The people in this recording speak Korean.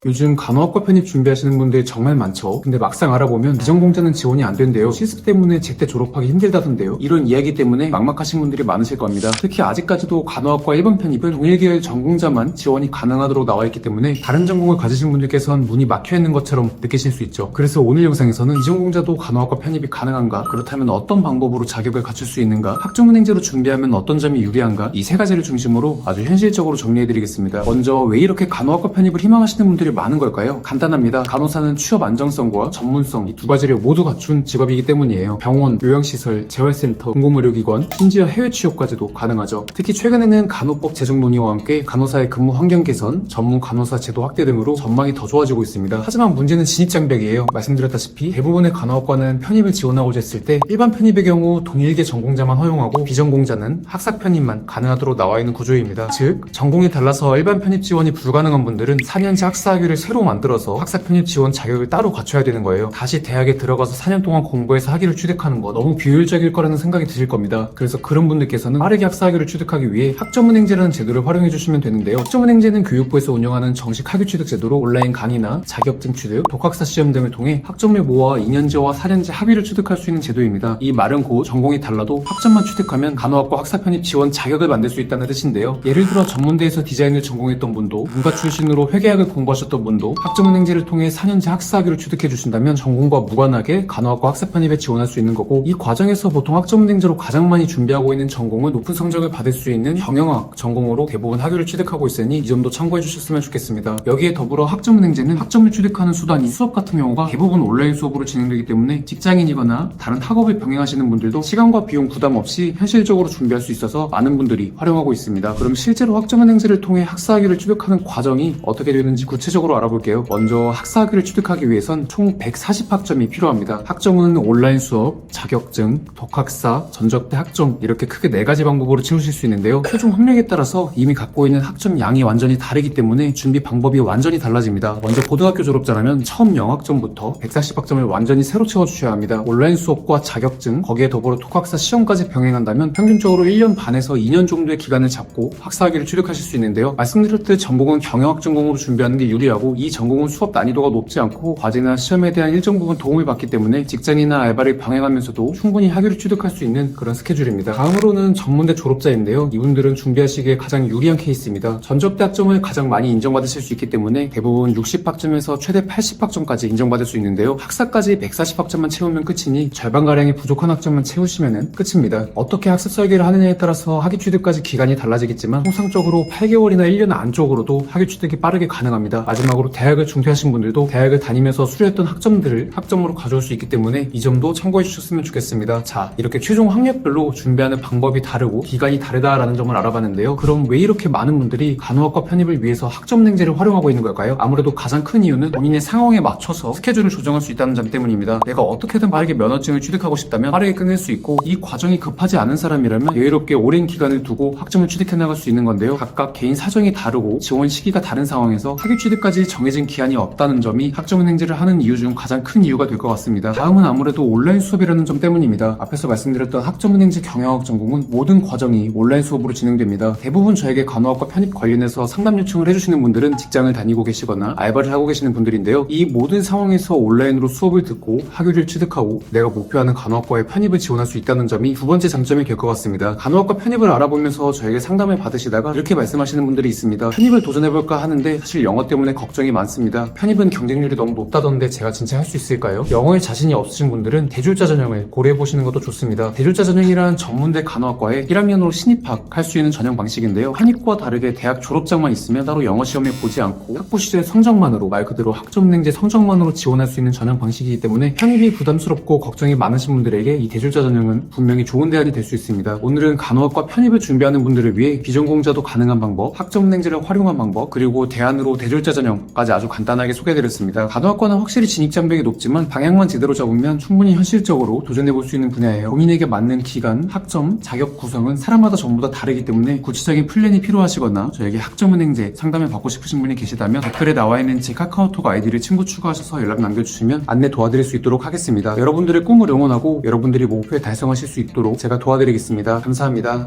요즘 간호학과 편입 준비하시는 분들 정말 많죠. 근데 막상 알아보면 비전공자는 지원이 안 된대요. 실습 때문에 제때 졸업하기 힘들다던데요. 이런 이야기 때문에 막막하신 분들이 많으실 겁니다. 특히 아직까지도 간호학과 1번 편입은 동일계열 전공자만 지원이 가능하도록 나와있기 때문에 다른 전공을 가지신 분들께서는 문이 막혀있는 것처럼 느끼실 수 있죠. 그래서 오늘 영상에서는 비전공자도 간호학과 편입이 가능한가, 그렇다면 어떤 방법으로 자격을 갖출 수 있는가, 학종은행제로 준비하면 어떤 점이 유리한가, 이 세 가지를 중심으로 아주 현실적으로 정리해드리겠습니다. 먼저 왜 이렇게 간호학과 편입을 희망하시는 분들이 많은 걸까요? 간단합니다. 간호사는 취업 안정성과 전문성, 이 두 가지를 모두 갖춘 직업이기 때문이에요. 병원, 요양시설, 재활센터, 공공의료기관, 심지어 해외 취업까지도 가능하죠. 특히 최근에는 간호법 제정 논의와 함께 간호사의 근무 환경 개선, 전문 간호사 제도 확대 등으로 전망이 더 좋아지고 있습니다. 하지만 문제는 진입장벽이에요. 말씀드렸다시피 대부분의 간호학과는 편입을 지원하고자 했을 때 일반 편입의 경우 동일계 전공자만 허용하고 비전공자는 학사 편입만 가능하도록 나와 있는 구조입니다. 즉, 전공이 달라서 일반 편입 지원이 불가능한 분들은 4년제 학사학위를 새로 만들어서 학사 편입 지원 자격을 따로 갖춰야 되는 거예요. 다시 대학에 들어가서 4년 동안 공부해서 학위를 취득하는 거 너무 비효율적일 거라는 생각이 드실 겁니다. 그래서 그런 분들께서는 빠르게 학사학위를 취득하기 위해 학점은행제라는 제도를 활용해 주시면 되는데요. 학점은행제는 교육부에서 운영하는 정식 학위 취득 제도로 온라인 강의나 자격증 취득, 독학사 시험 등을 통해 학점을 모아 2년제와 4년제 학위를 취득할 수 있는 제도입니다. 이 말은 곧 전공이 달라도 학점만 취득하면 간호학과 학사 편입 지원 자격을 만들 수 있다는 뜻인데요. 예를 들어 전문대에서 디자인을 전공했던 분도, 문과 출신으로 회계학을 공부하셨던 분도 학점은행제를 통해 4년제 학사학위를 취득해 주신다면 전공과 무관하게 간호학과 학사 편입에 지원할 수 있는 거고, 이 과정에서 보통 학점은행제로 가장 많이 준비하고 있는 전공은 높은 성적을 받을 수 있는 경영학 전공으로 대부분 학위를 취득하고 있으니 이 점도 참고해 주셨으면 좋겠습니다. 여기에 더불어 학점은행제는 학점을 취득하는 수단이 수업 같은 경우가 대부분 온라인 수업으로 진행되기 때문에 직장인이거나 다른 학업을 병행하시는 분들도 시간과 비용 부담 없이 현실적으로 준비할 수 있어서 많은 분들이 활용하고 있습니다. 그럼 실제로 학점은행제를 통해 학사학위를 취득하는 과정이 어떻게 되는지 구체적으로 알아볼게요. 먼저 학사학위를 취득하기 위해선 총 140학점이 필요합니다. 학점은 온라인 수업, 자격증, 독학사, 전적대 학점, 이렇게 크게 4가지 방법으로 채우실 수 있는데요. 최종 학력에 따라서 이미 갖고 있는 학점 양이 완전히 다르기 때문에 준비 방법이 완전히 달라집니다. 먼저 고등학교 졸업자라면 처음 영학점부터 140학점을 완전히 새로 채워주셔야 합니다. 온라인 수업과 자격증, 거기에 더불어 독학사 시험까지 병행한다면 평균적으로 1년 반에서 2년 정도의 기간을 잡고 학사학위를 취득하실 수 있는데요. 말씀드렸듯 전공은 경영학 전공으로 준비하는 게 유리하고, 이 전공은 수업 난이도가 높지 않고 과제나 시험에 대한 일정 부분 도움을 받기 때문에 직장이나 알바를 병행하면서도 충분히 학위를 취득할 수 있는 그런 스케줄입니다. 다음으로는 전문대 졸업자인데요. 이분들은 준비하시기에 가장 유리한 케이스입니다. 전적대 학점을 가장 많이 인정받으실 수 있기 때문에 대부분 60학점에서 최대 80학점까지 인정받을 수 있는데요. 학사까지 140학점만 채우면 끝이니 절반가량의 부족한 학점만 채우시면 끝입니다. 어떻게 학습 설계를 하느냐에 따라서 학위 취득까지 기간이 달라지겠지만 통상적으로 8개월이나 1년 안쪽으로도 학위 취득이 빠르게 가능합니다. 마지막으로 대학을 중퇴하신 분들도 대학을 다니면서 수료했던 학점들을 학점으로 가져올 수 있기 때문에 이 점도 참고해 주셨으면 좋겠습니다. 자, 이렇게 최종 학력별로 준비하는 방법이 다르고 기간이 다르다라는 점을 알아봤는데요. 그럼 왜 이렇게 많은 분들이 간호학과 편입을 위해서 학점은행제를 활용하고 있는 걸까요? 아무래도 가장 큰 이유는 본인의 상황에 맞춰서 스케줄을 조정할 수 있다는 점 때문입니다. 내가 어떻게든 빠르게 면허증을 취득하고 싶다면 빠르게 끝낼 수 있고, 이 과정이 급하지 않은 사람이라면 여유롭게 오랜 기간을 두고 학점을 취득해 나갈 수 있는 건데요. 각각 개인 사정이 다르고 지원 시기가 다른 상황에서 학위 취득까지 정해진 기한이 없다는 점이 학점은행제를 하는 이유 중 가장 큰 이유가 될 것 같습니다. 다음은 아무래도 온라인 수업이라는 점 때문입니다. 앞에서 말씀드렸던 학점은행제 경영학 전공은 모든 과정이 온라인 수업으로 진행됩니다. 대부분 저에게 간호학과 편입 관련해서 상담 요청을 해주시는 분들은 직장을 다니고 계시거나 알바를 하고 계시는 분들인데요. 이 모든 상황에서 온라인으로 수업을 듣고 학위를 취득하고 내가 목표하는 간호학과에 편입을 지원할 수 있다는 점이 두 번째 장점이 될 것 같습니다. 간호학과 편입을 알아보면서 저에게 상담을 받으시다가 이렇게 말씀하시는 분들이 있습니다. 편입을 도전해볼까 하는데 사실 영어 때문에 걱정이 많습니다. 편입은 경쟁률이 너무 높다던데 제가 진짜 할 수 있을까요? 영어에 자신이 없으신 분들은 대졸자 전형을 고려해보시는 것도 좋습니다. 대졸자 전형이란 전문대 간호학과에 1학년으로 신입학할 수 있는 전형 방식인데요. 한입과 다르게 대학 졸업장만 있으면 따로 영어 시험에 보지 않고 학부 시절 성적만으로, 말 그대로 학점은행제 성적만으로 지원할 수 있는 전형 방식이기 때문에 편입이 부담스럽고 걱정이 많으신 분들에게 이 대졸자 전형은 분명히 좋은 대안이 될 수 있습니다. 오늘은 간호학과 편입을 준비하는 분들을 위해 비전공자도 가능한 방법, 학점은행제를 활용한 방법, 그리고 대안으로 대졸자 전형까지 아주 간단하게 소개해드렸습니다. 간호학과는 확실히 진입장벽이 높지만 방향만 제대로 잡으면 충분히 현실적으로 도전해볼 수 있는 분야예요. 본인에게 맞는 기간, 학점, 자격 구성은 사람마다 전부 다 다르기 때문에 구체적인 플랜이 필요하시거나 저에게 학점은행제 상담을 받고 싶으신 분이 계시다면 댓글에 나와있는 제 카카오톡 아이디를 친구 추가하셔서 연락 남겨주시면 안내 도와드릴 수 있도록 하겠습니다. 여러분들의 꿈을 응원하고 여러분들이 목표에 달성하실 수 있도록 제가 도와드리겠습니다. 감사합니다.